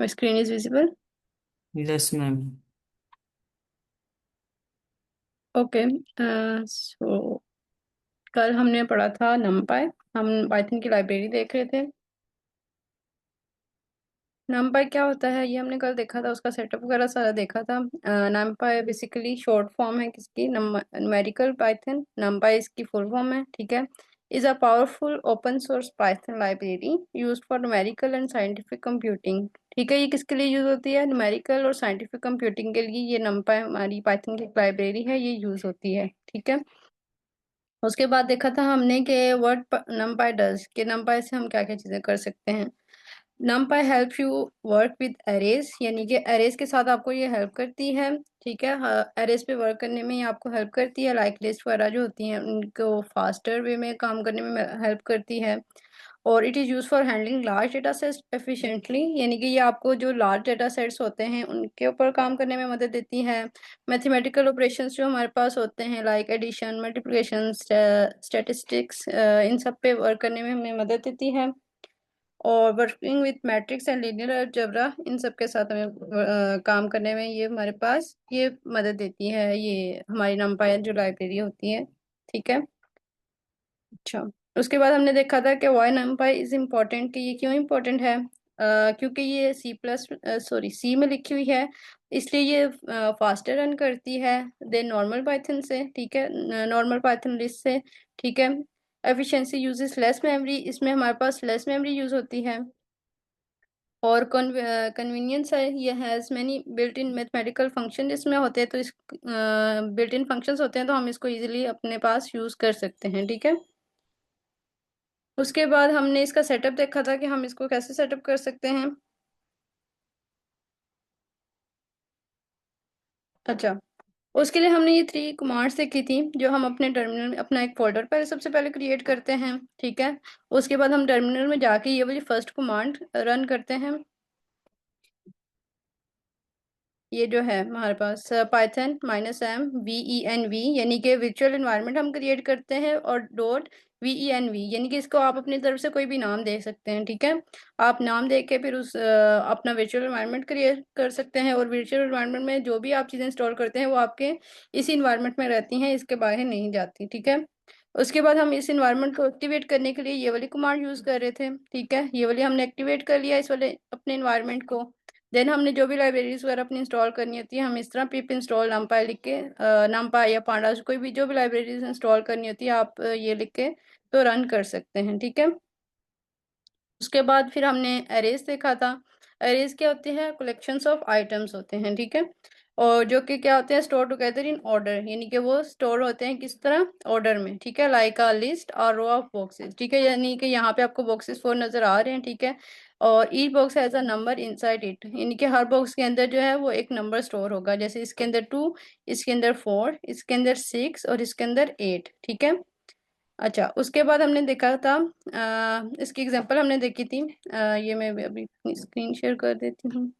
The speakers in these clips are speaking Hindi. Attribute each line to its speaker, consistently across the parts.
Speaker 1: My screen is visible.
Speaker 2: Yes ma'am.
Speaker 1: Okay. So कल हमने पढ़ा था नमपाई। हम पाइथन की लाइब्रेरी देख रहे थे। नमपाई क्या होता है ये हमने कल देखा था, उसका सेटअप वगैरह सारा देखा था। नमपाई बेसिकली शॉर्ट फॉर्म है किसकी, न्यूमेरिकल पाइथन। नमपाई इसकी फुल फॉर्म है, ठीक है। Is a powerful open source Python library use for numerical and scientific computing. ठीक है, ये किसके लिए यूज होती है? न्यूमेरिकल और साइंटिफिक कंप्यूटिंग के लिए ये नमपाई हमारी पाइथन की लाइब्रेरी है, ये यूज होती है, ठीक है। उसके बाद देखा था हमने कि व्हाट नमपाई डज, कि नमपाई से हम क्या क्या चीजें कर सकते हैं। numpy help you work with arrays, यानी कि अरेज के साथ आपको ये हेल्प करती है, ठीक है। अरेज पे वर्क करने में ये आपको हेल्प करती है। लाइक लिस्ट वगैरह जो होती हैं उनको फास्टर वे में काम करने में हेल्प करती है। और it is use for handling large data sets efficiently, यानी कि ये आपको जो लार्ज डेटा सेट्स होते हैं उनके ऊपर काम करने में मदद देती है। मैथमेटिकल ऑपरेशंस जो हमारे पास होते हैं लाइक एडिशन, मल्टीप्लिकेशन, स्टैटिस्टिक्स, इन सब पे वर्क करने में हमें मदद देती है। और working with matrix and linear algebra, इन सब के साथ हमें काम करने में ये हमारे पास ये मदद देती है, ये हमारी नमपाई जो लाइब्रेरी होती है, ठीक है। अच्छा, उसके बाद हमने देखा था कि वाई नमपाई इज इम्पोर्टेंट, कि ये क्यों इम्पोर्टेंट है। क्योंकि ये सी में लिखी हुई है, इसलिए ये फास्टर रन करती है देन नॉर्मल पाइथन से, ठीक है, नॉर्मल पाइथन लिस्ट से, ठीक है। एफिशिएंसी यूजेस लेस मेमोरी, इसमें हमारे पास लेस मेमोरी यूज होती है। और कन्वीनियंस है, ये has many built in mathematical function इसमें होते हैं, तो इस बिल्ट इन फंक्शंस होते हैं तो हम इसको इजीली अपने पास यूज़ कर सकते हैं, ठीक है। उसके बाद हमने इसका सेटअप देखा था कि हम इसको कैसे सेटअप कर सकते हैं। अच्छा, उसके लिए हमने ये 3 कमांड्स देखी थी, जो हम अपने टर्मिनल में अपना एक फोल्डर पहले सबसे पहले क्रिएट करते हैं, ठीक है। उसके बाद हम टर्मिनल में जाके ये वाली फर्स्ट कमांड रन करते हैं। ये जो है हमारे पास पाइथन -m VENV, यानी कि वर्चुअल एनवायरनमेंट हम क्रिएट करते हैं, और डॉट VENV, यानी कि इसको आप अपनी तरफ से कोई भी नाम दे सकते हैं, ठीक है। आप नाम दे के फिर उस अपना वर्चुअल एनवायरनमेंट क्रिएट कर सकते हैं, और वर्चुअल एनवायरनमेंट में जो भी आप चीज़ें इंस्टॉल करते हैं वो आपके इसी इन्वायरमेंट में रहती हैं, इसके बाहर नहीं जाती, ठीक है। उसके बाद हम इस इन्वायरमेंट को एक्टिवेट करने के लिए ये वाली कमांड यूज़ कर रहे थे, ठीक है। ये वाली हमने एक्टिवेट कर लिया इस वाले अपने इन्वायरमेंट को। देन हमने जो भी लाइब्रेरीज वगैरह अपनी इंस्टॉल करनी होती है, हम इस तरह पिप इंस्टॉल नमपाई लिख के, नमपाई या पांडास कोई भी जो भी लाइब्रेरीज इंस्टॉल करनी होती है आप ये लिख के तो रन कर सकते हैं, ठीक है। उसके बाद फिर हमने अरेज देखा था। अरेज क्या होते हैं? कलेक्शंस ऑफ आइटम्स होते हैं, ठीक है। और जो कि क्या होते हैं? स्टोर टुगेदर इन ऑर्डर, यानी कि वो स्टोर होते हैं किस तरह? ऑर्डर में, ठीक है। लाइक अ लिस्ट और रो ऑफ बॉक्सेस, ठीक है, यानी कि यहाँ पे आपको बॉक्सेस 4 नजर आ रहे हैं, ठीक है। और each box has a number inside it, यानी कि हर बॉक्स के अंदर जो है वो एक नंबर स्टोर होगा, जैसे इसके अंदर 2, इसके अंदर 4, इसके अंदर 6 और इसके अंदर 8, ठीक है। अच्छा, उसके बाद हमने देखा था इसकी एग्जांपल हमने देखी थी। ये मैं अभी स्क्रीन शेयर कर देती हूँ।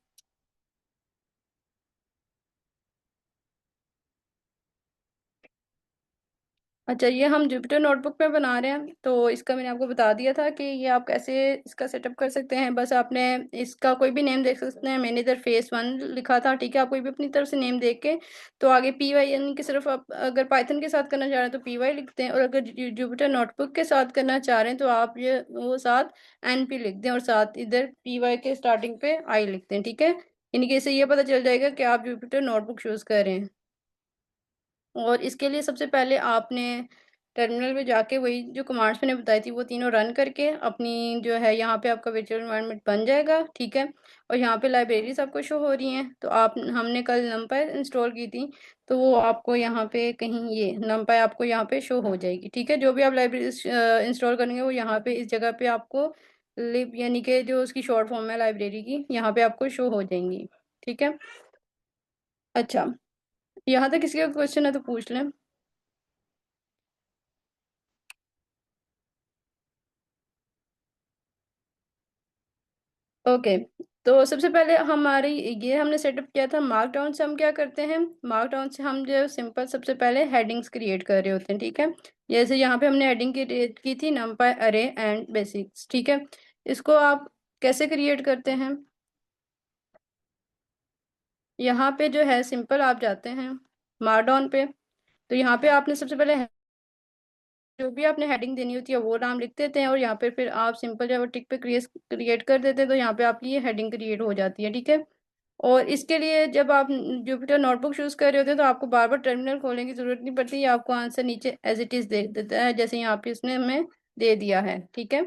Speaker 1: अच्छा, ये हम जुपिटर नोटबुक पे बना रहे हैं, तो इसका मैंने आपको बता दिया था कि ये आप कैसे इसका सेटअप कर सकते हैं। बस आपने इसका कोई भी नेम देख सकते हैं, मैंने इधर फेस 1 लिखा था, ठीक है। आप कोई भी अपनी तरफ से नेम देख के तो आगे PY, यानी कि सिर्फ आप अगर पाइथन के साथ करना चाह रहे हैं तो PY लिखते हैं, और अगर जुपिटर नोटबुक के साथ करना चाह रहे हैं तो आप ये वो साथ NP लिख दें, और साथ इधर PY के स्टार्टिंग पे I लिखते हैं, ठीक है। यानी कि इससे ये पता चल जाएगा कि आप जुपिटर नोटबुक यूज़ कर रहे हैं। और इसके लिए सबसे पहले आपने टर्मिनल में जाके वही जो कमांड्स मैंने बताई थी वो तीनों रन करके अपनी जो है यहाँ पे आपका वर्चुअल एनवायरनमेंट बन जाएगा, ठीक है। और यहाँ पे लाइब्रेरीज आपको शो हो रही हैं, तो आप हमने कल नमपाई इंस्टॉल की थी, तो वो आपको यहाँ पे कहीं ये नमपाई आपको यहाँ पे शो हो जाएगी, ठीक है। जो भी आप लाइब्रेरी इंस्टॉल करेंगे वो यहाँ पे इस जगह पे आपको लिब, यानी कि जो उसकी शॉर्ट फॉर्म है लाइब्रेरी की, यहाँ पे आपको शो हो जाएंगी, ठीक है। अच्छा, यहाँ तक किसी का क्वेश्चन है तो पूछ लें। ओके, तो सबसे पहले हमारी ये हमने सेटअप किया था मार्क डाउन से। हम क्या करते हैं, मार्क डाउन से हम जो सिंपल सबसे पहले हेडिंग्स क्रिएट कर रहे होते हैं, ठीक है। जैसे यहाँ पे हमने हेडिंग क्रिएट की थी नमपाई अरे एंड बेसिक्स, ठीक है। इसको आप कैसे क्रिएट करते हैं? यहाँ पे जो है सिंपल आप जाते हैं मार्कडाउन पे। तो यहाँ पे आपने सबसे पहले जो भी आपने हेडिंग देनी होती है वो नाम लिख देते हैं, और यहाँ पे फिर आप सिंपल जो है वो टिक पे क्रिएट कर देते हैं, तो यहाँ पे आपकी ये हेडिंग क्रिएट हो जाती है, ठीक है। और इसके लिए जब आप जुपिटर नोटबुक यूज कर रहे होते हैं तो आपको बार बार टर्मिनल खोलने की जरूरत नहीं पड़ती, ये आपको आंसर नीचे एज इट इज दे देता है, जैसे यहाँ पे इसने हमें दे दिया है, ठीक है।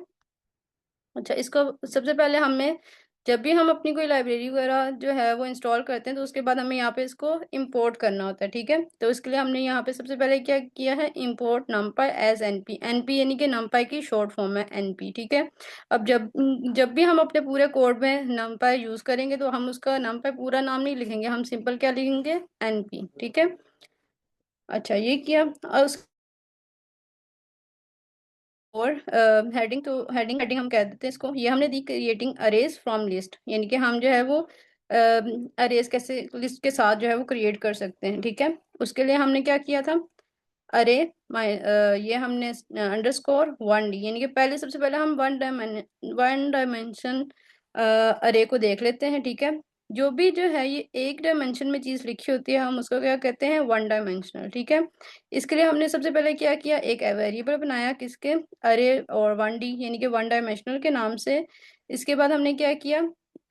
Speaker 1: अच्छा, इसको सबसे पहले हमें, जब भी हम अपनी कोई लाइब्रेरी वगैरह जो है वो इंस्टॉल करते हैं तो उसके बाद हमें यहाँ पे इसको इंपोर्ट करना होता है, ठीक है। तो इसके लिए हमने यहाँ पे सबसे पहले क्या किया है, import NumPy as NP. NP यानी कि नमपाई की शॉर्ट फॉर्म है एनपी, ठीक है। अब जब जब भी हम अपने पूरे कोड में नमपाई यूज करेंगे तो हम उसका नमपाई पूरा नाम नहीं लिखेंगे, हम सिंपल क्या लिखेंगे, एनपी, ठीक है। अच्छा, ये किया। और और हेडिंग, तो हेडिंग हेडिंग हम कह देते हैं इसको, ये हमने दी क्रिएटिंग अरेज फ्रॉम लिस्ट, यानी कि हम जो है वो अरेज कैसे लिस्ट के साथ जो है वो क्रिएट कर सकते हैं, ठीक है। उसके लिए हमने क्या किया था, अरे ये हमने अंडरस्कोर वन डी, यानी कि पहले सबसे पहले हम वन डायमेंशन अरे को देख लेते हैं, ठीक है। जो भी जो है ये एक डायमेंशन में चीज लिखी होती है हम उसको क्या कहते हैं, वन डायमेंशनल, ठीक है। इसके लिए हमने सबसे पहले क्या किया, एक वेरिएबल बनाया किसके, अरे और वन डी यानी कि वन डायमेंशनल के नाम से। इसके बाद हमने क्या किया,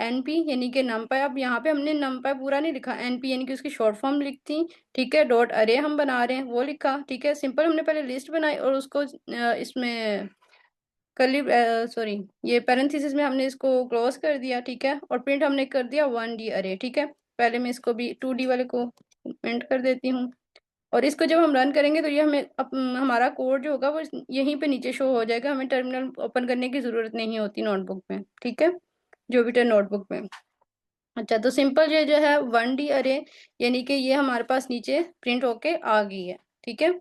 Speaker 1: एनपी यानी कि नमपाई। अब यहाँ पे हमने नमपाई पूरा नहीं लिखा, एनपी यानी कि उसकी शॉर्ट फॉर्म लिखती, ठीक है। डॉट अरे हम बना रहे हैं वो लिखा, ठीक है। सिंपल हमने पहले लिस्ट बनाई और उसको इसमें कर्ली, सॉरी, ये पैरेंथेसिस में हमने इसको क्लोज कर दिया, ठीक है। और प्रिंट हमने कर दिया वन डी अरे, ठीक है। पहले मैं इसको भी टू डी वाले को प्रिंट कर देती हूँ। और इसको जब हम रन करेंगे तो ये हमें हमारा कोड जो होगा वो यहीं पे नीचे शो हो जाएगा, हमें टर्मिनल ओपन करने की जरूरत नहीं होती नोटबुक में, ठीक है, जुपिटर नोटबुक में। अच्छा, तो सिंपल ये जो है वन डी अरे, यानी कि ये हमारे पास नीचे प्रिंट होके आ गई है, ठीक है।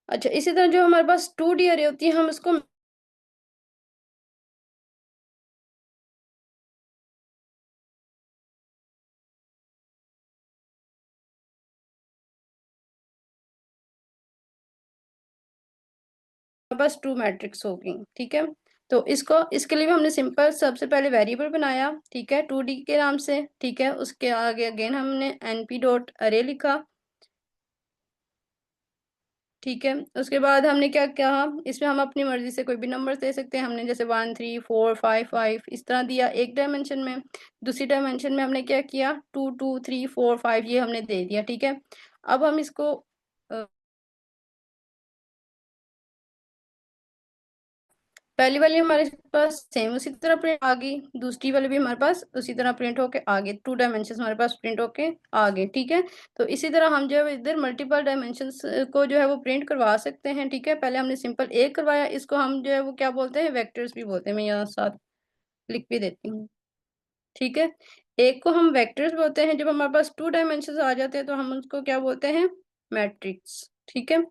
Speaker 1: अच्छा, इसी तरह जो हमारे पास टू डी अरे होती है हम उसको बस टू मैट्रिक्स होगी, ठीक है। तो इसको इसके लिए भी हमने सिंपल सबसे पहले वेरिएबल बनाया, ठीक है, टू डी के नाम से, ठीक है। उसके आगे अगेन हमने एनपी डॉट अरे लिखा, ठीक है। उसके बाद हमने क्या कहा, इसमें हम अपनी मर्जी से कोई भी नंबर दे सकते हैं, हमने जैसे one three four five five इस तरह दिया एक डायमेंशन में। दूसरी डायमेंशन में हमने क्या किया, two two three four five ये हमने दे दिया, ठीक है। अब हम इसको पहली वाली हमारे पास सेम उसी तरह प्रिंट आ गई, दूसरी वाली भी हमारे पास उसी तरह प्रिंट होके आ गई, टू डायमेंशन हमारे पास प्रिंट होके आ गए, ठीक है। तो इसी तरह हम जो है इधर मल्टीपल डायमेंशंस को जो है वो प्रिंट करवा सकते हैं, ठीक है। पहले हमने सिंपल एक करवाया, इसको हम जो है वो क्या बोलते हैं, वेक्टर्स भी बोलते हैं, मैं यहाँ साथ लिख भी देती हूँ, ठीक है। एक को हम वेक्टर्स बोलते हैं, जब हमारे पास टू डायमेंशन आ जाते हैं तो हम उसको क्या बोलते हैं, मैट्रिक्स, ठीक है।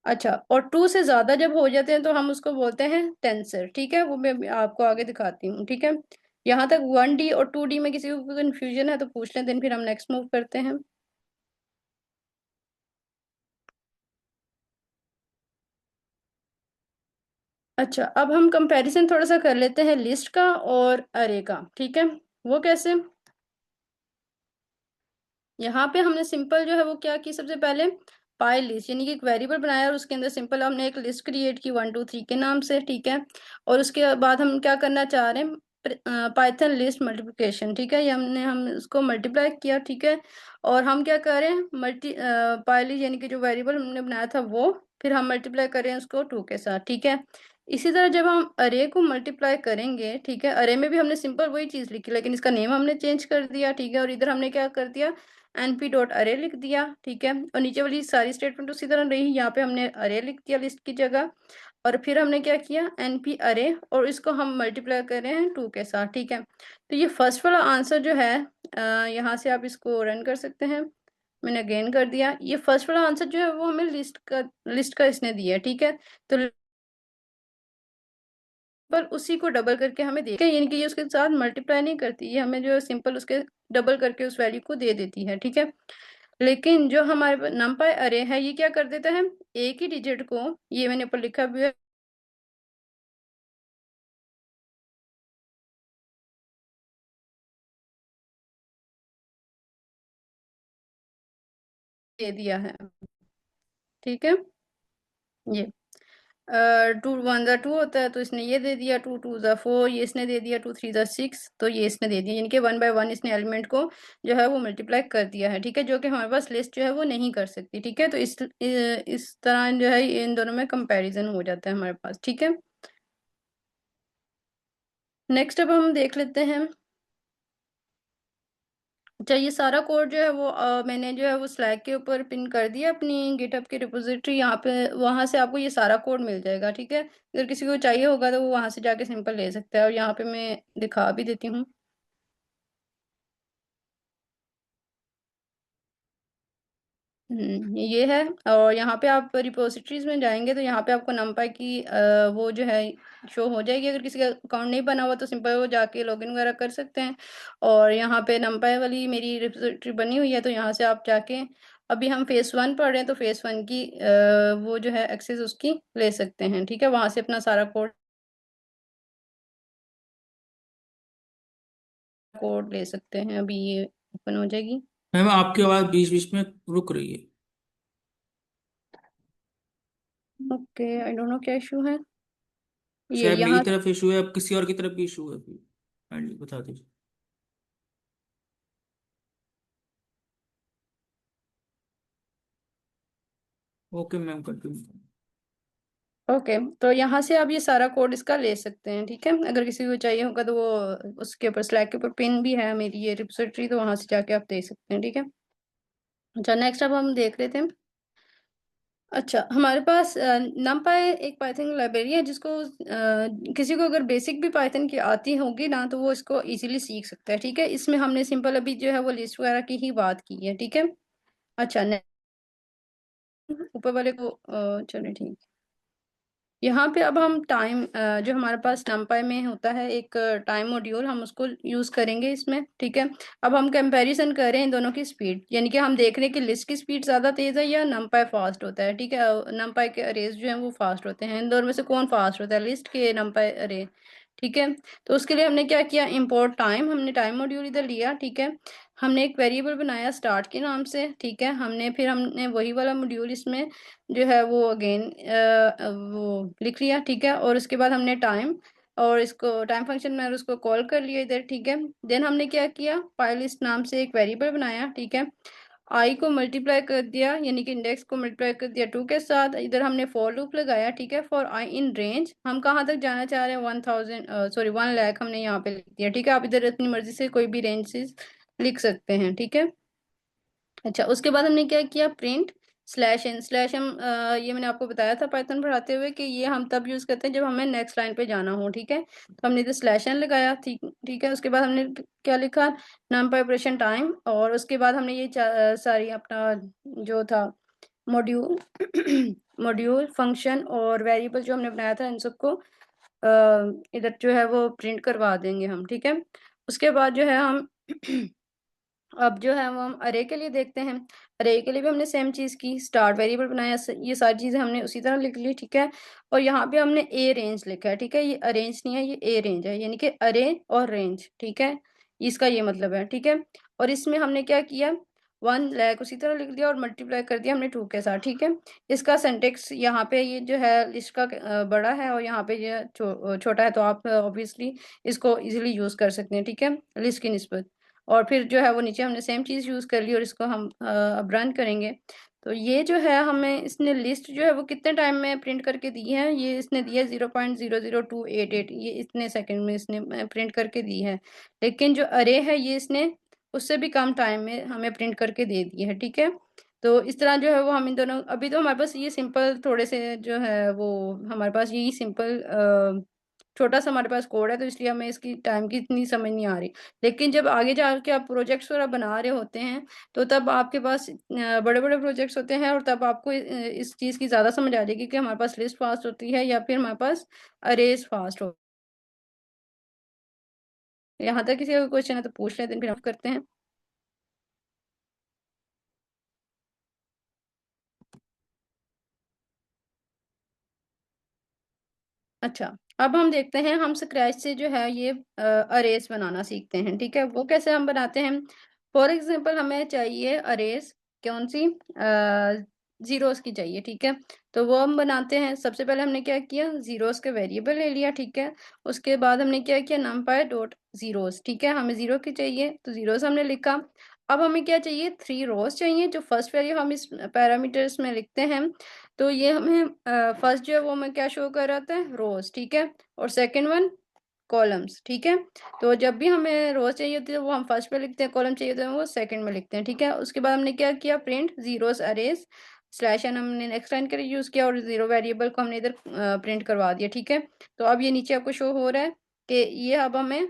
Speaker 1: अच्छा, और टू से ज्यादा जब हो जाते हैं तो हम उसको बोलते हैं टेंसर, ठीक है। वो मैं अभी आपको आगे दिखाती हूँ, ठीक है। यहाँ तक वन डी और टू डी में किसी को कंफ्यूजन है तो पूछ लें, देन फिर हम नेक्स्ट मूव करते हैं। अच्छा, अब हम कंपैरिजन थोड़ा सा कर लेते हैं लिस्ट का और अरे का, ठीक है। वो कैसे, यहाँ पे हमने सिंपल जो है वो क्या की, सबसे पहले पाई लिस्ट यानी कि एक वेरिएबल बनाया और उसके अंदर सिंपल हमने एक लिस्ट क्रिएट की वन टू थ्री के नाम से, ठीक है। और उसके बाद हम क्या करना चाह रहे हैं, पाइथन लिस्ट मल्टीप्लिकेशन, ठीक है। ये हम उसको मल्टीप्लाई किया, ठीक है। और हम क्या कर रहे हैं, पाई लिस्ट यानी कि जो वेरिएबल हमने बनाया था वो, फिर हम मल्टीप्लाई कर रहे हैं उसको टू के साथ, ठीक है। इसी तरह जब हम अरे को मल्टीप्लाई करेंगे, ठीक है, अरे में भी हमने सिंपल वही चीज लिखी लेकिन इसका नेम हमने चेंज कर दिया, ठीक है। और इधर हमने क्या कर दिया, एनपी डॉट अरे लिख दिया, ठीक है। और नीचे वाली सारी स्टेटमेंट उसी तरह रही, यहाँ पे हमने अरे लिख दिया लिस्ट की जगह। और फिर हमने क्या किया, एनपी अरे, और इसको हम मल्टीप्लाई कर रहे हैं टू के साथ, ठीक है। तो ये फर्स्ट वाला आंसर जो है, यहाँ से आप इसको रन कर सकते हैं, मैंने अगेन कर दिया। ये फर्स्ट वाला आंसर जो है वो हमें लिस्ट का इसने दिया है, ठीक है। तो पर उसी को डबल करके हमें देखे, यानी कि ये उसके साथ मल्टीप्लाई नहीं करती, ये हमें जो है सिंपल उसके डबल करके उस वैल्यू को दे देती है, ठीक है। लेकिन जो हमारे नमपाई अरे है ये क्या कर देता है, एक ही डिजिट को, ये मैंने ऊपर लिखा भी है, दे दिया है। ठीक है, ये टू वन ज़ा टू होता है, तो इसने ये दे दिया, टू टू ज़ा फोर, ये इसने दे दिया, टू थ्री ज़ा सिक्स, तो ये इसने दे दिया, यानी कि वन बाय वन इसने एलिमेंट को जो है वो मल्टीप्लाई कर दिया है। ठीक है, जो कि हमारे पास लिस्ट जो है वो नहीं कर सकती। ठीक है, तो इस तरह जो है इन दोनों में कंपैरिजन हो जाता है हमारे पास। ठीक है, नेक्स्ट अब हम देख लेते हैं। अच्छा, ये सारा कोड जो है वो मैंने जो है वो स्लैक के ऊपर पिन कर दिया अपनी गिटहब की रिपोजिटरी, यहाँ पे वहां से आपको ये सारा कोड मिल जाएगा। ठीक है, अगर किसी को चाहिए होगा तो वो वहां से जाके सिंपल ले सकता है, और यहाँ पे मैं दिखा भी देती हूँ। ये है। और यहाँ पे आप रिपोजिटरीज में जाएंगे तो यहाँ पे आपको नंपाई की वो जो है शो हो जाएगी। अगर किसी का अकाउंट नहीं बना हुआ तो सिंपल वो जाके लॉगिन वगैरह कर सकते हैं। और यहाँ पे नंपाई वाली मेरी रिपोजिटरी बनी हुई है, तो यहाँ से आप जाके, अभी हम फेस वन पढ़ रहे हैं तो फेस वन की वो जो है एक्सेस उसकी ले सकते हैं। ठीक है, वहां से अपना सारा कोड कोड ले सकते हैं। अभी ये ओपन हो जाएगी।
Speaker 2: मैम आपकी आवाज बीच बीच में रुक रही है।
Speaker 1: ओके, आई डोंट नो क्या इशू है। ये
Speaker 2: शायद मेरी
Speaker 1: यहाँ
Speaker 2: तरफ इशू है, अब किसी और की तरफ भी इशू है, काइंडली बता दीजिए। Okay ma'am, continue.
Speaker 1: ओके, तो यहाँ से आप ये सारा कोड इसका ले सकते हैं। ठीक है, अगर किसी को चाहिए होगा तो वो उसके ऊपर स्लैक के ऊपर पिन भी है मेरी ये रिपोजिटरी, तो वहां से जाके आप दे सकते हैं। ठीक है, अच्छा नेक्स्ट अब हम देख लेते हैं। अच्छा, हमारे पास numpy एक पाइथन लाइब्रेरी है जिसको किसी को अगर बेसिक भी पाइथन की आती होगी ना तो वो इसको इजीली सीख सकता है। ठीक है, इसमें हमने सिंपल अभी जो है वो लिस्ट वगैरह की ही बात की है। ठीक है, अच्छा ऊपर वाले को चलिए ठीक। यहाँ पे अब हम टाइम जो हमारे पास numpy में होता है एक टाइम मॉड्यूल, हम उसको यूज करेंगे इसमें। ठीक है, अब हम कंपैरिजन कर रहे हैं इन दोनों की स्पीड, यानी कि हम देख रहे हैं कि लिस्ट की स्पीड ज्यादा तेज है या numpy फास्ट होता है। ठीक है, numpy के अरेज जो है वो फास्ट होते हैं, इन दोनों में से कौन फास्ट होता है, लिस्ट के numpy अरे। ठीक है, तो उसके लिए हमने क्या किया, इम्पोर्ट टाइम, हमने टाइम मॉड्यूल इधर लिया। ठीक है, हमने एक वेरिएबल बनाया स्टार्ट के नाम से। ठीक है, हमने वही वाला मॉड्यूल इसमें जो है वो अगेन वो लिख लिया। ठीक है, और उसके बाद हमने टाइम और इसको टाइम फंक्शन में उसको कॉल कर लिया इधर। ठीक है, देन हमने क्या किया, फाइल लिस्ट नाम से एक वेरिएबल बनाया। ठीक है, आई को मल्टीप्लाई कर दिया, यानी कि इंडेक्स को मल्टीप्लाई कर दिया टू के साथ। इधर हमने फॉर लूप लगाया। ठीक है, फॉर आई इन रेंज, हम कहाँ तक जाना चाह रहे हैं, 1000 सॉरी 1 लाख हमने यहाँ पे लिख दिया। ठीक है, आप इधर अपनी मर्जी से कोई भी रेंज लिख सकते हैं। ठीक है, अच्छा उसके बाद हमने क्या किया, प्रिंट स्लैश एन स्लैश हम ये मैंने आपको बताया था पाइथन पढ़ाते हुए कि ये हम तब यूज करते हैं जब हमें नेक्स्ट लाइन पे जाना हो। ठीक है, तो हमने इधर स्लैश एन लगाया। ठीक ठीक है, उसके बाद हमने क्या लिखा, नंपाई ऑपरेशन टाइम, और उसके बाद हमने ये सारी अपना जो था मॉड्यूल मॉड्यूल फंक्शन और वेरिएबल जो हमने बनाया था इन सबको इधर जो है वो प्रिंट करवा देंगे हम। ठीक है, उसके बाद जो है हम अब जो है वो हम अरे के लिए देखते हैं। अरे के लिए भी हमने सेम चीज की, स्टार्ट वेरिएबल बनाया, ये सारी चीजें हमने उसी तरह लिख ली। ठीक है, और यहाँ पे हमने ए रेंज लिखा है। ठीक है, ये अरेंज नहीं है, ये ए रेंज है, यानी कि अरे और रेंज। ठीक है, इसका ये मतलब है। ठीक है, और इसमें हमने क्या किया, 1 लाख उसी तरह लिख दिया और मल्टीप्लाई कर दिया हमने टू के साथ। ठीक है, इसका सिंटेक्स यहाँ पे ये जो है लिस्ट का बड़ा है और यहाँ पे ये छोटा है, तो आप ऑब्वियसली इसको इजीली यूज कर सकते हैं। ठीक है, लिस्ट की निस्बत। और फिर जो है वो नीचे हमने सेम चीज यूज कर ली और इसको हम अब रन करेंगे। तो ये जो है हमें इसने लिस्ट जो है वो कितने टाइम में प्रिंट करके दी है, ये इसने दी है 0.00288, ये इतने सेकंड में इसने प्रिंट करके दी है। लेकिन जो अरे है ये इसने उससे भी कम टाइम में हमें प्रिंट करके दे दी है। ठीक है, तो इस तरह जो है वो हम इन दोनों, अभी तो हमारे पास ये सिंपल थोड़े से जो है वो हमारे पास यही सिंपल छोटा सा हमारे पास कोड है, तो इसलिए हमें इसकी टाइम की इतनी समझ नहीं आ रही। लेकिन जब आगे जाके आप प्रोजेक्ट्स वगैरह बना रहे होते हैं तो तब आपके पास बड़े बड़े प्रोजेक्ट्स होते हैं और तब आपको इस चीज़ की ज़्यादा समझ आ जाएगी कि हमारे पास लिस्ट फास्ट होती है या फिर हमारे पास अरेज फास्ट हो। यहाँ तक किसी का क्वेश्चन है तो पूछ लेते हैं, फिर हम करते हैं। अच्छा, अब हम देखते हैं, हम स्क्रैच से जो है ये अरेज बनाना सीखते हैं। ठीक है, वो कैसे हम बनाते हैं, फॉर एग्जाम्पल हमें चाहिए अरेज कौन सी, जीरोस की चाहिए, ठीक है। तो वो हम बनाते हैं। सबसे पहले हमने क्या किया, जीरोस के वेरिएबल ले लिया, ठीक है। उसके बाद हमने क्या किया, नमपाई डॉट जीरोस, ठीक है, हमें जीरो की चाहिए तो जीरोस हमने लिखा। अब हमें क्या चाहिए, 3 रोज चाहिए। जो फर्स्ट वैल्यू हम इस पैरामीटर्स में लिखते हैं, तो ये हमें फर्स्ट जो है वो हमें क्या शो कर रहा है, रोज, ठीक है। और सेकेंड वन कॉलम्स, ठीक है। तो जब भी हमें रोज चाहिए होती है वो हम फर्स्ट पे लिखते हैं, कॉलम चाहिए होता है वो सेकंड में लिखते हैं, ठीक है। उसके बाद हमने क्या किया, print zeros arrays slash n हमने नेक्स्ट लाइन के लिए यूज किया, और जीरो वेरिएबल को हमने इधर प्रिंट करवा दिया, ठीक है। तो अब ये नीचे आपको शो हो रहा है कि ये अब हमें,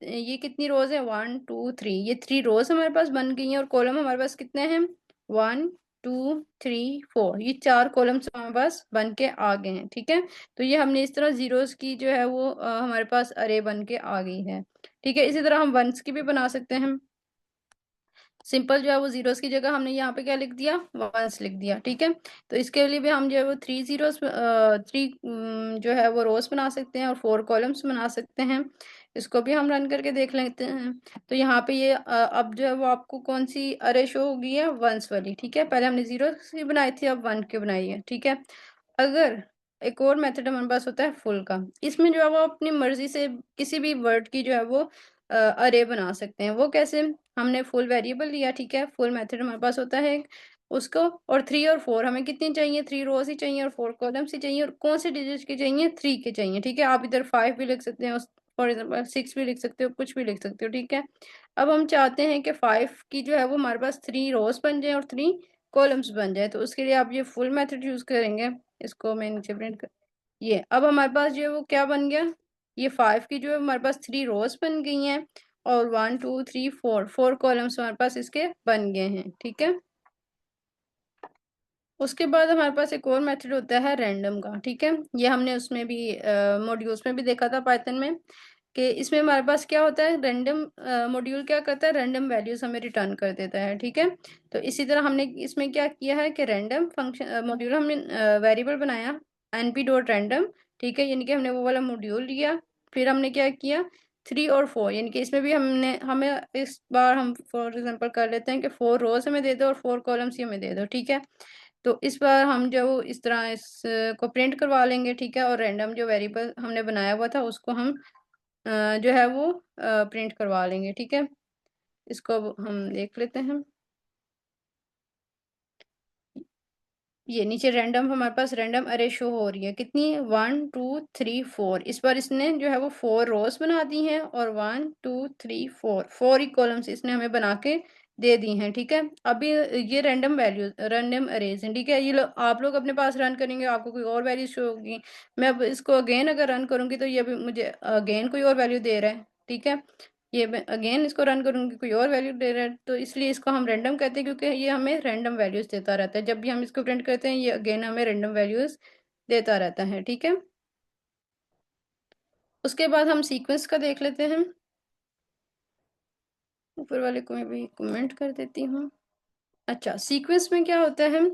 Speaker 1: ये कितनी रोज है, 1 2 3, ये 3 रोज हमारे पास बन गई हैं। और कॉलम हमारे पास कितने हैं, 1 2 3 4, ये 4 कॉलम्स हमारे पास बन के आ गए हैं, ठीक है। तो ये हमने इस तरह जीरोस की जो है वो हमारे पास अरे बन के आ गई है, ठीक है। इसी तरह हम वंस की भी बना सकते हैं। सिंपल जो है वो जीरोस की जगह हमने यहाँ पे क्या लिख दिया, वंस लिख दिया, ठीक है। तो इसके लिए भी हम जो है वो 3 जीरोस, 3 जो है वो रोज बना सकते हैं और 4 कॉलम्स बना सकते हैं। इसको भी हम रन करके देख लेते हैं। तो यहाँ पे ये अब जो है वो आपको कौन सी अरे शो होगी है, वंस वाली, ठीक है। पहले हमने जीरो की बनाई थी, अब वन की बनाई है, ठीक है। अगर एक और मेथड हमारे पास होता है फुल का, इसमें जो है वो अपनी मर्जी से किसी भी वर्ड की जो है वो अरे बना सकते हैं। वो कैसे, हमने फुल वेरिएबल लिया, ठीक है, फुल मेथड हमारे पास होता है उसको। और 3 और 4 हमें कितनी चाहिए, 3 रोज ही चाहिए और 4 कॉलम्स ही चाहिए। और कौन से डिजिट के चाहिए, 3 के चाहिए, ठीक है। आप इधर 5 भी लिख सकते हैं, फॉर एग्जाम्पल 6 भी लिख सकते हो, कुछ भी लिख सकते हो, ठीक है। अब हम चाहते हैं कि 5 की जो है वो हमारे पास 3 रोज बन जाए और 3 कॉलम्स बन जाए। तो उसके लिए आप ये फुल मेथड यूज करेंगे। इसको मैं नीचे प्रिंट कर, ये अब हमारे पास जो है वो क्या बन गया, ये 5 की जो है हमारे पास 3 रोज बन गई हैं। और 1 2 3 4, 4 कॉलम्स हमारे पास इसके बन गए हैं, ठीक है। उसके बाद हमारे पास एक और मेथड होता है रैंडम का, ठीक है। ये हमने उसमें भी मॉड्यूल्स में भी देखा था पाइथन में, कि इसमें हमारे पास क्या होता है, रैंडम मॉड्यूल क्या करता है, रैंडम वैल्यूज हमें रिटर्न कर देता है, ठीक है। तो इसी तरह हमने इसमें क्या किया है कि रैंडम फंक्शन मॉड्यूल हमने वेरिएबल बनाया np.random, ठीक है, यानी कि हमने वो वाला मॉड्यूल लिया। फिर हमने क्या किया, 3 और 4, यानी कि इसमें भी हमने, हमें इस बार हम फॉर एग्जांपल कर लेते हैं कि 4 रोज हमें दे दो और 4 कॉलम्स ही हमें दे दो, ठीक है। तो इस बार हम जो इस तरह इसको प्रिंट करवा लेंगे, ठीक है। और रैंडम जो वेरिएबल हमने बनाया हुआ था उसको हम जो है वो प्रिंट करवा लेंगे, ठीक है। इसको अब हम देख लेते हैं। ये नीचे रैंडम हमारे पास रैंडम अरे शो हो रही है, कितनी, 1 2 3 4। इस बार इसने जो है वो 4 रोज बना दी हैं और 1 2 3 4, 4 ही कॉलम्स इसने हमें बना के दे दी हैं, ठीक है। अभी ये रैंडम वैल्यूज, रैंडम अरेज हैं, ठीक है। आप लोग अपने पास रन करेंगे, आपको कोई और वैल्यू शो होगी। मैं अब इसको अगेन अगर रन करूंगी तो ये अभी मुझे अगेन कोई और वैल्यू दे रहा है, ठीक है। ये मैं अगेन इसको रन करूंगी, कोई और वैल्यू दे रहा है, तो इसलिए इसको हम रैंडम कहते हैं, क्योंकि ये हमें रैंडम वैल्यूज देता रहता है। जब भी हम इसको प्रिंट करते हैं ये अगेन हमें रैंडम वैल्यूज देता रहता है, ठीक है। उसके बाद हम सीक्वेंस का देख लेते हैं। ऊपर वाले को मैं भी कमेंट कर देती हूँ। अच्छा, सीक्वेंस में क्या होता है,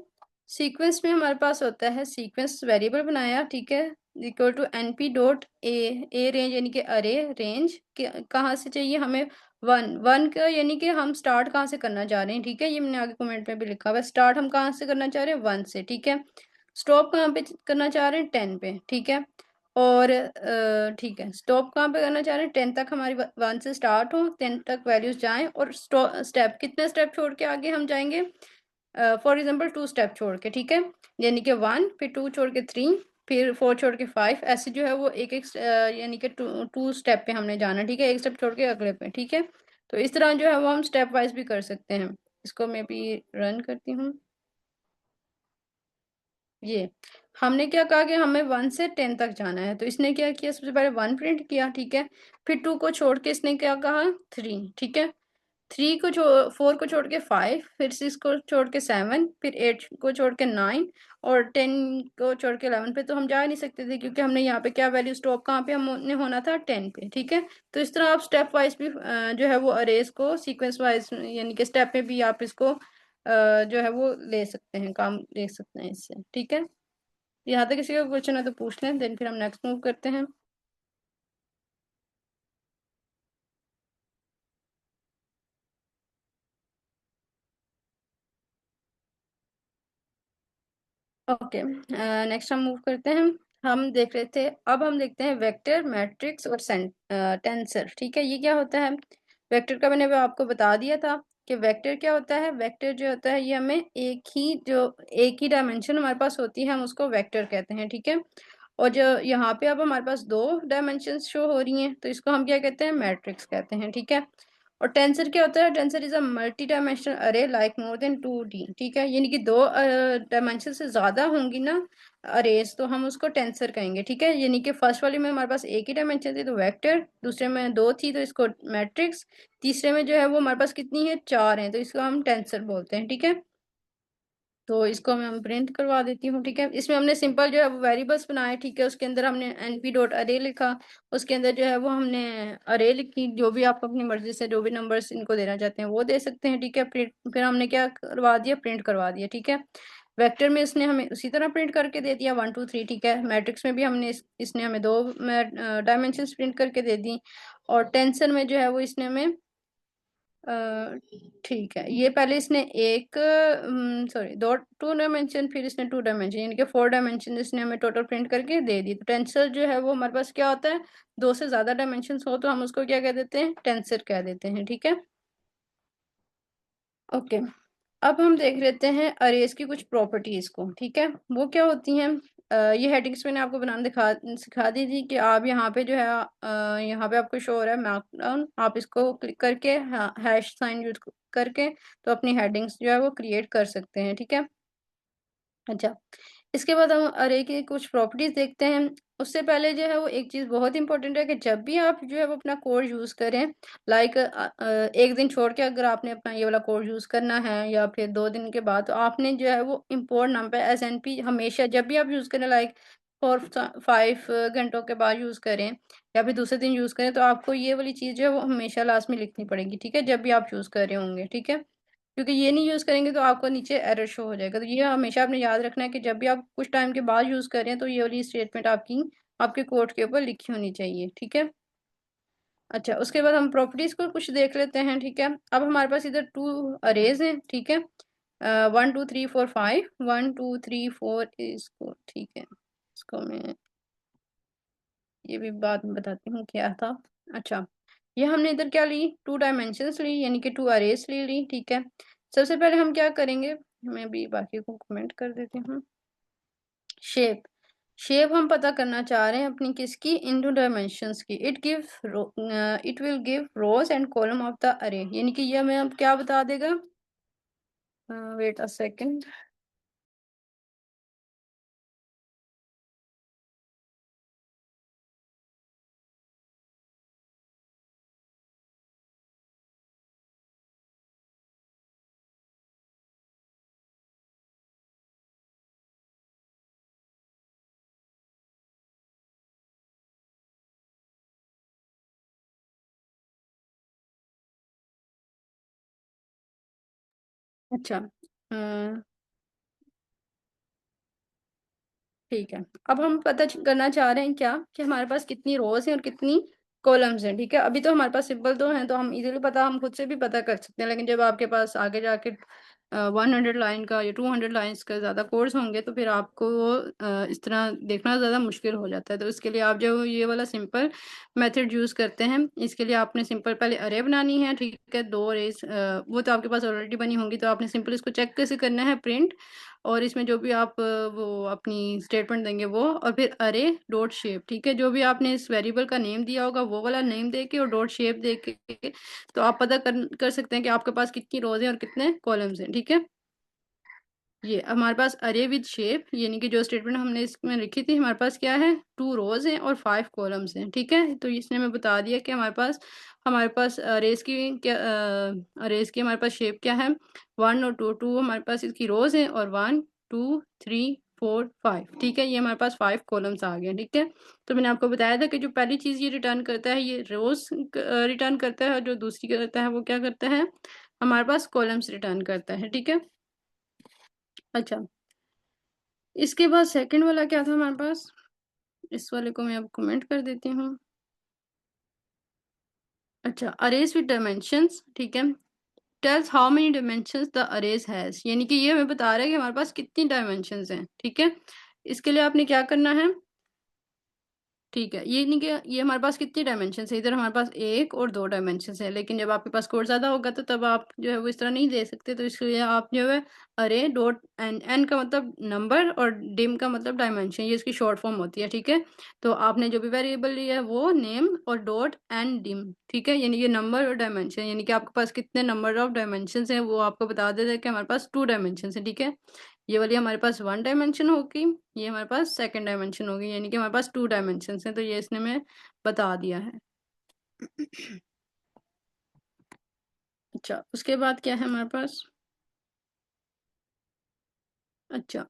Speaker 1: सीक्वेंस में हमारे पास होता है सीक्वेंस वेरिएबल बनाया, ठीक है, इक्वल टू np.a रेंज, यानी कि अरे रेंज कहाँ से चाहिए हमें, वन वन का, यानी कि हम स्टार्ट कहाँ से करना चाह रहे हैं, ठीक है। ये मैंने आगे कमेंट में भी लिखा हुआ है, स्टार्ट हम कहाँ से करना चाह रहे हैं, वन से, ठीक है। स्टॉप कहाँ पे करना चाह रहे हैं, 10 पे, ठीक है। और ठीक है, स्टॉप कहाँ पे करना चाह रहे हैं, 10 तक हमारी, 1 से स्टार्ट हो, 10 तक वैल्यूज जाएं। और स्टेप कितने स्टेप छोड़ के आगे हम जाएंगे, फॉर एग्जाम्पल 2 स्टेप छोड़ के, ठीक है। यानी कि 1, फिर 2 छोड़ के 3, फिर 4 छोड़ के 5, ऐसे जो है वो एक एक यानी कि टू स्टेप पे हमने जाना, ठीक है, एक स्टेप छोड़ के अगले पे, ठीक है। तो इस तरह जो है वो हम स्टेप वाइज भी कर सकते हैं। इसको मैं भी रन करती हूँ। ये हमने क्या कहा कि हमें 1 से 10 तक जाना है, तो इसने क्या किया, सबसे पहले 1 प्रिंट किया, ठीक है। फिर 2 को छोड़ के इसने क्या कहा, 3, ठीक है। 4 को छोड़ के 5, फिर 6 को छोड़ के 7, फिर 8 को छोड़ के 9, और 10 को छोड़ के 11 पे तो हम जा नहीं सकते थे, क्योंकि हमने यहाँ पे क्या वैल्यू स्टॉप कहाँ पे हमने होना था, 10 पे, ठीक है। तो इस तरह आप स्टेप वाइज भी जो है वो अरेज को सीक्वेंस वाइज, यानी कि स्टेप में भी आप इसको जो है वो ले सकते हैं, काम ले सकते हैं इससे, ठीक है। यहाँ तक किसी का क्वेश्चन है तो पूछ लें, देन फिर हम नेक्स्ट मूव करते हैं। ओके, नेक्स्ट हम मूव करते हैं। हम देख रहे थे, अब हम देखते हैं वेक्टर, मैट्रिक्स और टेंसर। ठीक है, ये क्या होता है? वेक्टर का मैंने अभी आपको बता दिया था कि वेक्टर क्या होता है। वेक्टर जो होता है ये हमें एक ही डायमेंशन हमारे पास होती है, हम उसको वेक्टर कहते हैं। ठीक है, और जो यहाँ पे अब हमारे पास दो डायमेंशन शो हो रही हैं तो इसको हम क्या कहते हैं? मैट्रिक्स कहते हैं। ठीक है, और टेंसर क्या होता है? Tensor is a multi dimensional अरे लाइक मोर देन 2D। ठीक है, यानी कि दो डायमेंशन से ज्यादा होंगी ना अरेज, तो हम उसको टेंसर कहेंगे। ठीक है, यानी कि फर्स्ट वाली में हमारे पास एक ही डायमेंशन थी तो वेक्टर, दूसरे में दो थी तो इसको मैट्रिक्स, तीसरे में जो है वो हमारे पास कितनी है? चार है, तो इसको हम टेंसर बोलते हैं। ठीक है, तो इसको मैं प्रिंट करवा देती हूँ। ठीक है, इसमें हमने सिंपल जो है वो वेरिएबल्स बनाए। ठीक है, उसके अंदर हमने np डॉट अरे लिखा, उसके अंदर जो है वो हमने अरे लिखी, जो भी आप अपनी मर्जी से जो भी नंबर्स इनको देना चाहते हैं वो दे सकते हैं। ठीक है, प्रिंट फिर हमने क्या करवा दिया? प्रिंट करवा दिया। ठीक है, वेक्टर में इसने हमें उसी तरह प्रिंट करके दे दिया 1 2 3। ठीक है, मैट्रिक्स में भी हमने इसने हमें दो डायमेंशन प्रिंट करके दे दी, और टेंसर में जो है वो इसने हमें ठीक है, ये पहले इसने एक सॉरी दो टू डायमेंशन, फिर इसने टू डायमेंशन, यानी कि 4 डायमेंशन इसने हमें टोटल प्रिंट करके दे दी। तो टेंसर जो है वो हमारे पास क्या होता है? दो से ज्यादा डायमेंशन हो तो हम उसको क्या कह देते हैं? टेंसर कह देते हैं। ठीक है, ओके। अब हम देख लेते हैं अरेज की कुछ प्रॉपर्टीज को। ठीक है, वो क्या होती हैं? ये हेडिंग्स मैंने आपको बनाना सिखा दी थी कि आप यहाँ पे जो है यहाँ पे आपको शो हो रहा है मार्कडाउन, आप इसको क्लिक करके हैश साइन यूज करके तो अपनी हेडिंग्स जो है वो क्रिएट कर सकते हैं। ठीक है, अच्छा, इसके बाद हम अरे की कुछ प्रॉपर्टीज देखते हैं। उससे पहले जो है वो एक चीज बहुत इंपॉर्टेंट है कि जब भी आप जो है वो अपना कोड यूज करें, लाइक एक दिन छोड़ के अगर आपने अपना ये वाला कोड यूज करना है या फिर 2 दिन के बाद, तो आपने जो है वो इम्पोर्ट नंबर SNP हमेशा जब भी आप यूज करें, लाइक 4 5 घंटों के बाद यूज करें या फिर दूसरे दिन यूज करें, तो आपको ये वाली चीज जो है वो हमेशा लास्ट में लिखनी पड़ेगी। ठीक है, जब भी आप यूज कर रहे होंगे। ठीक है, क्योंकि ये नहीं यूज करेंगे तो आपको नीचे एरर शो हो जाएगा। तो ये हमेशा आपने याद रखना है कि जब भी आप कुछ टाइम के बाद यूज करें तो ये वाली स्टेटमेंट आपकी आपके कोड के ऊपर लिखी होनी चाहिए। ठीक है, अच्छा, उसके बाद हम प्रॉपर्टीज को कुछ देख लेते हैं। ठीक है, अब हमारे पास इधर टू अरेज हैं। ठीक है, 1 2 3 4 5, 1 2 3 4 इसको, ठीक है, इसको मैं ये भी बाद में बताती हूँ क्या था। अच्छा, ये हमने इधर क्या ली? टू डायमेंशंस ली, यानी कि टू अरेज ली। ठीक है, सबसे पहले हम क्या करेंगे? मैं भी बाकी को कमेंट कर देती हूँ। शेप, शेप हम पता करना चाह रहे हैं अपनी किसकी? इन टू डायमेंशंस की। It will give rows and column of the array, यानी कि ये हमें अब क्या बता देगा? Wait a second. अच्छा, ठीक है, अब हम पता करना चाह रहे हैं क्या कि हमारे पास कितनी रोज हैं और कितनी कॉलम्स हैं। ठीक है, अभी तो हमारे पास सिंपल दो हैं तो हम इजीली पता हम खुद से भी पता कर सकते हैं, लेकिन जब आपके पास आगे जाके 100 लाइन का या 200 लाइन्स का ज़्यादा कोर्स होंगे तो फिर आपको वो इस तरह देखना ज़्यादा मुश्किल हो जाता है। तो इसके लिए आप जो ये वाला सिंपल मेथड यूज़ करते हैं, इसके लिए आपने सिंपल पहले अरे बनानी है। ठीक है, दो अरेज वो तो आपके पास ऑलरेडी बनी होंगी, तो आपने सिंपल इसको चेक कैसे करना है? प्रिंट, और इसमें जो भी आप वो अपनी स्टेटमेंट देंगे वो, और फिर अरे डॉट शेप। ठीक है, जो भी आपने इस वेरिएबल का नेम दिया होगा वो वाला नेम दे के और डॉट शेप दे के तो आप पता कर सकते हैं कि आपके पास कितनी रोज हैं और कितने कॉलम्स हैं। ठीक है, ये हमारे पास अरे विद शेप, यानी कि जो स्टेटमेंट हमने इसमें लिखी थी, हमारे पास क्या है? 2 रोज हैं और 5 कॉलम्स हैं। ठीक है, तो इसने हमें बता दिया कि हमारे पास अरेज की क्या अरेज की हमारे पास शेप क्या है? 1 और 2 हमारे पास इसकी रोज हैं, और 1 2 3 4 5। ठीक है, ये हमारे पास 5 कॉलम्स आ गए। ठीक है, तो मैंने आपको बताया था कि जो पहली चीज ये रिटर्न करता है ये रोज रिटर्न करता है, और जो दूसरी करता है वो क्या करता है? हमारे पास कॉलम्स रिटर्न करता है। ठीक है, अच्छा, इसके बाद सेकंड वाला क्या था हमारे पास? इस वाले को मैं अब कमेंट कर देती हूँ। अच्छा, अरेज विद डायमेंशंस। ठीक है, tales how many dimensions the arrays has, यानी कि ये हमें बता रहा है कि हमारे पास कितनी डायमेंशंस हैं। ठीक है, इसके लिए आपने क्या करना है, ठीक है, ये नहीं कि ये हमारे पास कितनी डायमेंशन है, इधर हमारे पास एक और दो डायमेंशन है, लेकिन जब आपके पास कोड ज्यादा होगा तो तब आप जो है वो इस तरह नहीं दे सकते, तो इसलिए आप जो है अरे डॉट एन, एन का मतलब नंबर और डिम का मतलब डायमेंशन, ये इसकी शॉर्ट फॉर्म होती है। ठीक है, तो आपने जो भी वेरिएबल लिया है वो नेम और डॉट एंड डिम, ठीक है, यानी ये नंबर और डायमेंशन, यानी कि आपके पास कितने नंबर ऑफ डायमेंशन है वो आपको बता देता है कि हमारे पास 2 डायमेंशन है। ठीक है, ये वाली हमारे पास 1 डायमेंशन होगी, ये हमारे पास 2 डायमेंशन होगी, यानी कि हमारे पास 2 डायमेंशन हैं, तो ये इसने में बता दिया है। अच्छा, उसके बाद क्या है हमारे पास, अच्छा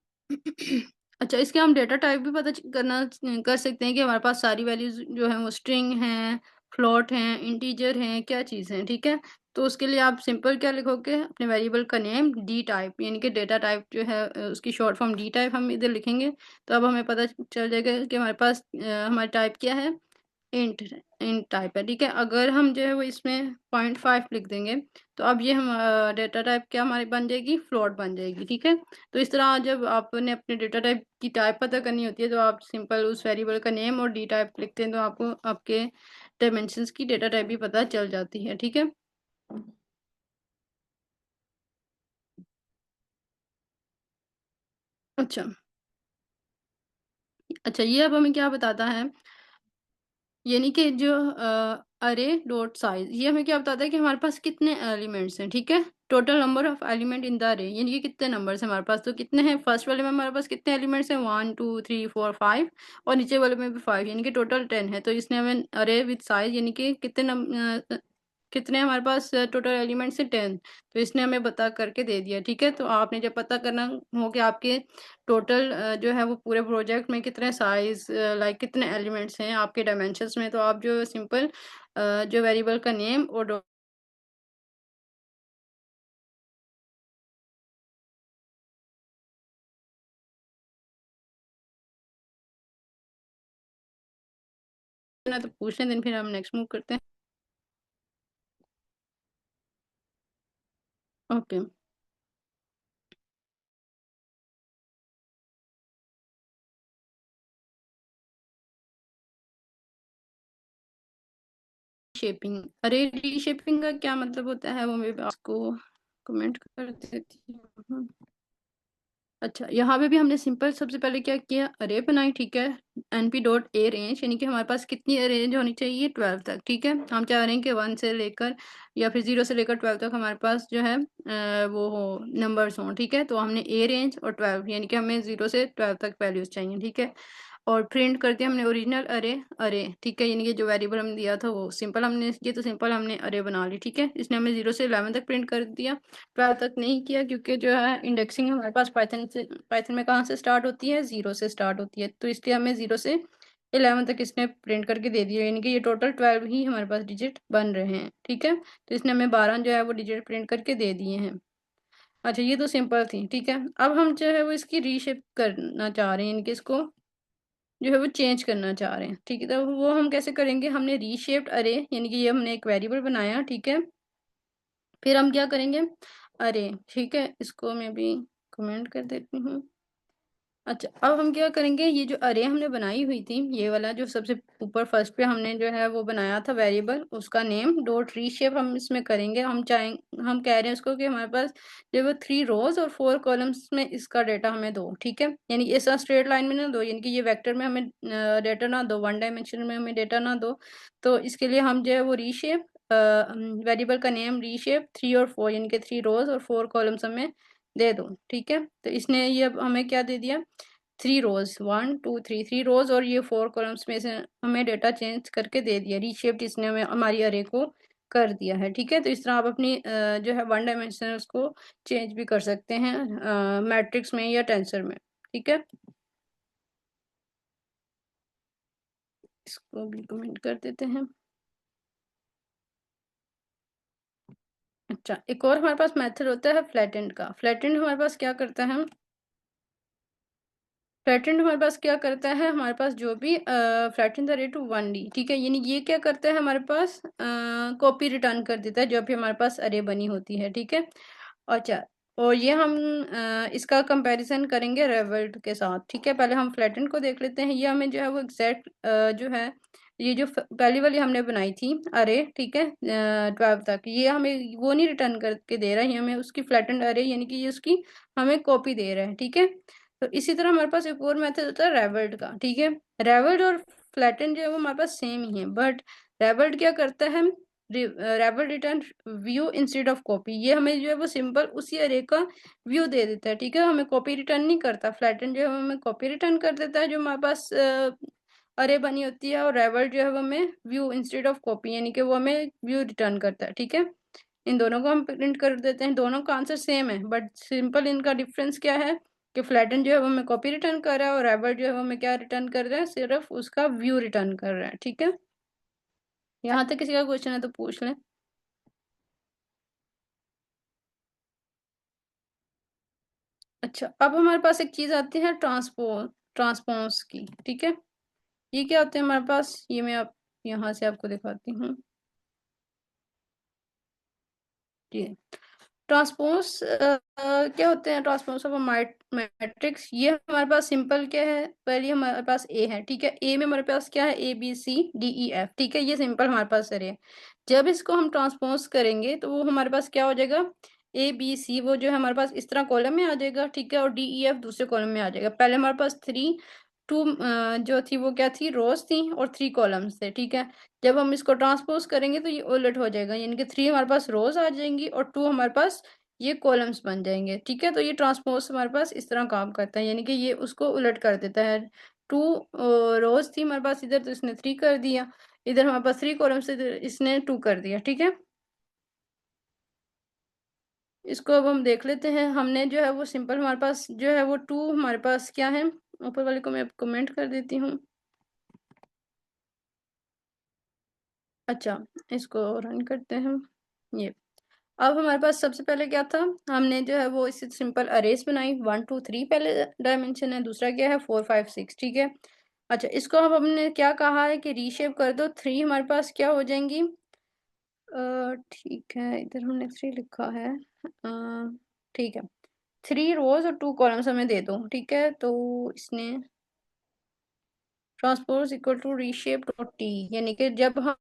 Speaker 1: अच्छा, इसके हम डेटा टाइप भी पता करना कर सकते हैं कि हमारे पास सारी वैल्यूज जो है वो स्ट्रिंग हैं, फ्लोट हैं, इंटीजर हैं, क्या चीज़ हैं। ठीक है, तो उसके लिए आप सिंपल क्या लिखोगे, अपने वेरिएबल का नेम डी टाइप, यानी कि डेटा टाइप जो है उसकी शॉर्ट फॉर्म डी टाइप हम इधर लिखेंगे, तो अब हमें पता चल जाएगा कि हमारे पास हमारा टाइप क्या है, इंट, इंट टाइप है। ठीक है, अगर हम जो है वो इसमें 0.5 लिख देंगे तो अब ये हम डेटा टाइप क्या हमारी बन जाएगी, फ्लोट बन जाएगी। ठीक है, तो इस तरह जब आपने अपने डेटा टाइप की टाइप पता करनी होती है तो आप सिंपल उस वेरिएबल का नेम और डी टाइप लिखते हैं, तो आपको आपके डायमेंशंस की डेटा टाइप भी पता चल जाती है। ठीक है, अच्छा अच्छा, ये अब हमें क्या बताता है, यानी कि जो अरे डॉट साइज, ये हमें क्या बताता है कि हमारे पास कितने एलिमेंट्स हैं। ठीक है, total number of element in the array, यानी कि कितने नंबर्स हैं हमारे पास, तो कितने हैं, फर्स्ट वाले में हमारे पास कितने एलिमेंट्स हैं, 1 2 3 4 5, और नीचे वाले में भी 5, यानी कि टोटल 10 है। तो इसने हमें अरे विद साइज, यानी कि कितने हमारे पास टोटल एलिमेंट्स है, 10, तो इसने हमें पता करके दे दिया। ठीक है, तो आपने जब पता करना हो कि आपके टोटल जो है वो पूरे प्रोजेक्ट में कितने साइज लाइक कितने एलिमेंट्स हैं आपके डायमेंशंस में, तो आप जो सिंपल जो वेरिएबल का नेम और ना तो पूछ लें, दिन फिर हम नेक्स्ट मूव करते हैं। ओके, शेपिंग, अरे रीशेपिंग का क्या मतलब होता है वो मैं आपको कमेंट कर देती हूँ। अच्छा, यहाँ पे भी हमने सिंपल सबसे पहले क्या किया, अरे बनाई। ठीक है, np डॉट ए रेंज, यानी कि हमारे पास कितनी रेंज होनी चाहिए, 12 तक। ठीक है, हम चाह रहे हैं कि 1 से लेकर या फिर 0 से लेकर 12 तक हमारे पास जो है वो हो नंबर्स हों। ठीक है, तो हमने ए रेंज और 12, यानी कि हमें 0 से 12 तक वैल्यूज चाहिए। ठीक है, और प्रिंट कर दिया हमने ओरिजिनल अरे, अरे ठीक है, यानी कि जो वेरिएबल हमने दिया था वो सिंपल हमने, ये तो सिंपल हमने अरे बना ली। ठीक है, इसने हमें 0 से 11 तक प्रिंट कर दिया, 12 तक नहीं किया, क्योंकि जो है इंडेक्सिंग हमारे पास पाइथन से, पाइथन में कहाँ से स्टार्ट होती है, 0 से स्टार्ट होती है, तो इसलिए हमें 0 से 11 तक इसने प्रिंट करके दे दिया, यानी कि ये टोटल 12 ही हमारे पास डिजिट बन रहे हैं। ठीक है, तो इसने हमें 12 जो है वो डिजिट प्रिंट करके दे दिए हैं। अच्छा, ये तो सिंपल थी। ठीक है, अब हम जो है वो इसकी रीशेप करना चाह रहे हैं, यानी कि इसको जो है वो चेंज करना चाह रहे हैं। ठीक है, तो वो हम कैसे करेंगे, हमने रीशेप्ड अरे, यानी कि ये हमने एक वेरिएबल बनाया। ठीक है, फिर हम क्या करेंगे, अरे ठीक है, इसको मैं भी कमेंट कर देती हूँ। अच्छा, अब हम क्या करेंगे, ये जो अरे हमने बनाई हुई थी, ये वाला जो सबसे ऊपर फर्स्ट पे हमने जो है वो बनाया था वेरिएबल, उसका नेम डॉट रीशेप हम इसमें करेंगे। हम कह रहे हैं उसको कि हमारे पास जो वो 3 रोज और 4 कॉलम्स में इसका डेटा हमें दो। ठीक है, यानी कि ऐसा स्ट्रेट लाइन में ना दो, यानी कि ये वेक्टर में हमें डेटा ना दो, 1 डायमेंशन में हमें डेटा ना दो, तो इसके लिए हम जो है वो रीशेप वेरिएबल का नेम रीशेप 3 और 4, यानी कि 3 रोज और 4 कॉलम्स हमें दे दो। ठीक है, तो इसने ये अब हमें क्या दे दिया, 3 रोज, 1 2 3, 3 रोज और ये 4 कॉलम्स में से हमें डेटा चेंज करके दे दिया, रीशेप्ड इसने हमें हमारी अरे को कर दिया है। ठीक है, तो इस तरह आप अपनी जो है 1 डायमेंशनल को चेंज भी कर सकते हैं मैट्रिक्स में या टेंसर में। ठीक है, इसको भी कमेंट कर देते हैं। अच्छा, एक और हमारे पास मेथड होता है फ्लैटेंड का। फ्लैटेंड हमारे पास क्या करता है, फ्लैटेंड हमारे पास क्या करता है, हमारे पास जो भी फ्लैटेंड द रे टू 1D, ठीक है, यानी ये क्या करता है हमारे पास कॉपी रिटर्न कर देता है जब भी हमारे पास अरे बनी होती है, ठीक है। अच्छा, और ये हम इसका कंपैरिजन करेंगे रेवल्ट के साथ, ठीक है। पहले हम फ्लैटेंड को देख लेते हैं। ये हमें जो है वो एग्जैक्ट जो है, ये जो पहली वाली हमने बनाई थी अरे, ठीक है, 12 तक, ये हमें वो नहीं रिटर्न करके दे रहा है, ये हमें उसकी फ्लैटेंड अरे यानी कि ये उसकी हमें कॉपी दे रहा है, ठीक है। तो इसी तरह हमारे पास एक और मेथड होता है रेवल्ट का, ठीक है। रेवल्ट और फ्लैटेंड जो है वो हमारे पास सेम ही है, बट रेवल्ट क्या करता है, ravel return view instead of copy, ये हमें जो है वो सिंपल उसी अरे का व्यू दे देता है, ठीक है, हमें कॉपी रिटर्न नहीं करता। फ्लैटेंड जो है वो हमें कॉपी रिटर्न कर देता है जो हमारे पास अरे बनी होती है, और रेवल्ट जो है वो हमें व्यू इंस्टेड ऑफ कॉपी यानी कि वो हमें व्यू रिटर्न करता है, ठीक है। इन दोनों को हम प्रिंट कर देते हैं, दोनों का आंसर सेम है, बट सिंपल इनका डिफरेंस क्या है कि फ्लैटन जो है वो हमें कॉपी रिटर्न कर रहा है, और रेवल्ट जो है वो हमें क्या रिटर्न कर रहा है, सिर्फ उसका व्यू रिटर्न कर रहा है, ठीक है। यहाँ तक किसी का क्वेश्चन है तो पूछ लें। अच्छा, अब हमारे पास एक चीज आती है ट्रांसपोज की, ठीक है। ये क्या होते हैं हमारे पास, ये मैं आप यहाँ से आपको दिखाती हूँ। जी, ट्रांसपोज क्या होते हैं, ट्रांसपोज ऑफ मैट्रिक्स, ये हमारे पास सिंपल क्या है, पहले हमारे पास ए है, ठीक है, ए में हमारे पास क्या है, ABCDEF, ठीक है, ये सिंपल हमारे पास अरे है। जब इसको हम ट्रांसपोज करेंगे तो वो हमारे पास क्या हो जाएगा, ABC वो जो है हमारे पास इस तरह कॉलम में आ जाएगा, ठीक है, और DEF दूसरे कॉलम में आ जाएगा। पहले हमारे पास टू जो थी वो क्या थी, रोज थी, और 3 कॉलम्स थे, ठीक है। जब हम इसको ट्रांसपोज करेंगे तो ये उलट हो जाएगा, यानी कि 3 हमारे पास रोज आ जाएंगी और 2 हमारे पास ये कॉलम्स बन जाएंगे, ठीक है। तो ये ट्रांसपोज हमारे पास इस तरह काम करता है, यानी कि ये उसको उलट कर देता है। 2 रोज थी हमारे पास इधर, तो इसने 3 कर दिया, इधर हमारे पास 3 कॉलम्स, इधर इसने 2 कर दिया, ठीक है। इसको अब हम देख लेते हैं। हमने जो है वो सिंपल हमारे पास जो है वो 2 हमारे पास क्या है, ऊपर वाले को मैं कमेंट कर देती हूँ। अच्छा, इसको रन करते हैं। ये अब हमारे पास सबसे पहले क्या था, हमने जो है वो इसे सिंपल अरेज बनाई, 1 2 3 पहले डायमेंशन है, दूसरा क्या है 4 5 6, ठीक है। अच्छा, इसको अब हमने क्या कहा है कि रीशेप कर दो, 3 हमारे पास क्या हो जाएंगी, ठीक है, इधर हमने 3 लिखा है, ठीक है, 3 रोज और 2 कॉलम्स हमें दे दो, ठीक है। तो इसने transpose equal to reshape dot T, यानी कि जब हम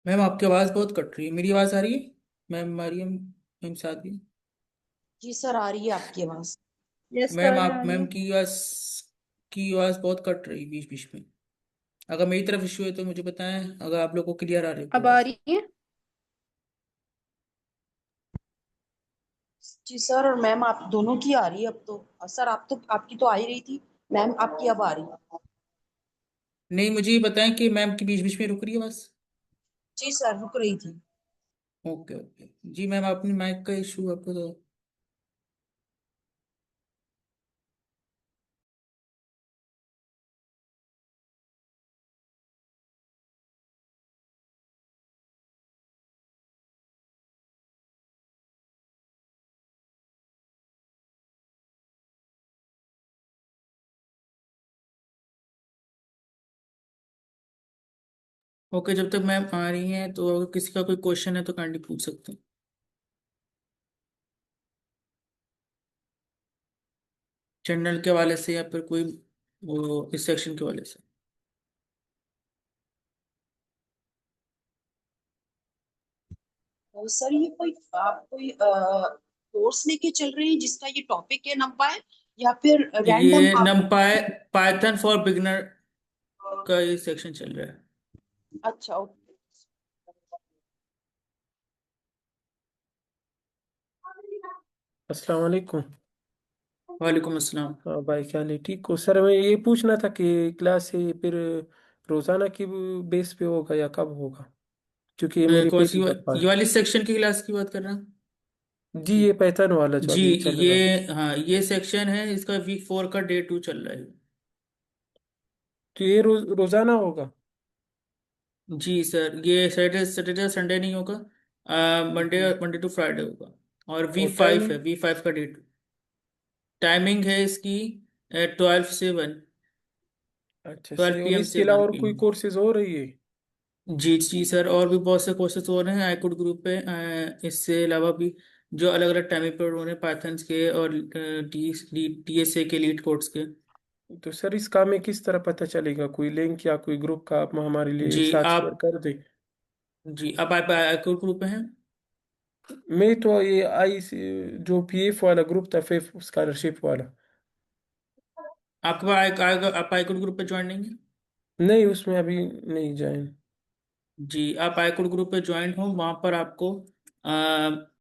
Speaker 2: मैम आपकी आवाज़ बहुत कट रही है, मेरी आवाज़ आ रही है? मैम मरियम, मैम सादी।
Speaker 3: जी सर, आ रही है आपकी आवाज।
Speaker 1: यस
Speaker 2: मैम
Speaker 1: सर
Speaker 2: आप,
Speaker 1: आ रही
Speaker 2: मैम
Speaker 1: है।
Speaker 2: की आवाज़ बहुत कट रही बीच बीच में। अगर मेरी तरफ इशू है तो मुझे बताएं, अगर आप लोग को क्लियर आ रही है तो
Speaker 1: अब आ
Speaker 2: आवाज़।
Speaker 1: रही है।
Speaker 3: जी सर, और मैम आप दोनों की आ रही है अब तो। सर आप तो, आपकी तो आ ही रही थी। मैम आपकी अब आ रही है।
Speaker 2: नहीं, मुझे ये बताएं कि मैम की बीच बीच में रुक रही है बस।
Speaker 3: जी सर, रुक रही थी।
Speaker 2: ओके ओके जी मैम, अपनी माइक का इशू आपको तो। ओके, जब तक मैम आ रही हैं तो अगर किसी का कोई क्वेश्चन है तो काइंडली पूछ सकते हैं, जनरल के हवाले से या फिर कोई वो इस सेक्शन के हवाले से।
Speaker 3: और सर ये कोई आप कोई कोर्स लेके चल रहे हैं जिसका ये टॉपिक है नंबर, या फिर रैंडम
Speaker 2: ये
Speaker 3: आप?
Speaker 2: नमपाय पाइथन फॉर बिगनर का ये सेक्शन चल रहा है।
Speaker 3: अच्छा, ओके।
Speaker 4: अस्सलाम वालेकुम।
Speaker 2: वालेकुम अस्सलाम।
Speaker 4: हाँ भाई, क्या हाल है? ठीक हो सर? मैं ये पूछना था कि क्लास से फिर रोजाना की बेस पे होगा या कब होगा, क्योंकि ये मेरे
Speaker 2: कौन सी
Speaker 4: पेपर पर।
Speaker 2: ये वाली सेक्शन की क्लास की बात कर रहा हूँ?
Speaker 4: जी, ये पैटर्न वाला जो
Speaker 2: जी,
Speaker 4: अभी चल
Speaker 2: ये
Speaker 4: रहा है।
Speaker 2: हाँ, ये सेक्शन है, इसका वीक 4 का डे 2 चल रहा है।
Speaker 4: तो ये रोजाना होगा?
Speaker 2: जी सर, ये सैटरडे सैटरडे संडे नहीं होगा, मंडे
Speaker 4: जी।
Speaker 2: मंडे टू फ्राइडे होगा। और वी
Speaker 4: और
Speaker 2: फाइव है,
Speaker 4: टाइमिंग?
Speaker 2: वी5 का डेट। टाइमिंग है इसकी 12 से 1,
Speaker 4: अच्छा
Speaker 2: ट्वेल्व
Speaker 4: सही।
Speaker 2: पी
Speaker 4: और
Speaker 2: एम
Speaker 4: इसके
Speaker 2: से
Speaker 4: अलावा
Speaker 2: वन
Speaker 4: और
Speaker 2: पी
Speaker 4: कोई
Speaker 2: एम
Speaker 4: कोर्सेज हो रही है?
Speaker 2: जी जी सर, और भी बहुत से कोर्सेज हो रहे हैं आईकुड ग्रुप पे। इससे अलावा भी जो अलग अलग टाइमिंग पर हो रहे हैं, पाइथन के और टीएसए के लीड कोड्स के।
Speaker 4: तो सर इसका हमें किस तरह पता चलेगा? कोई लिंक या कोई ग्रुप का आप हमारे लिए
Speaker 2: जी
Speaker 4: साथ शेयर
Speaker 2: आप
Speaker 4: कर दें।
Speaker 2: जी आप आईकुड ग्रुप में हैं?
Speaker 4: मैं तो ये जो पीएफ वाला ग्रुप था, फेफ स्कॉलरशिप वाला।
Speaker 2: आपके पास आप आईकुड ग्रुप पे ज्वाइन नहीं है?
Speaker 4: नहीं, उसमें अभी नहीं ज्वाइन।
Speaker 2: जी, आप आईकुड ग्रुप पे ज्वाइन हो, वहाँ पर आपको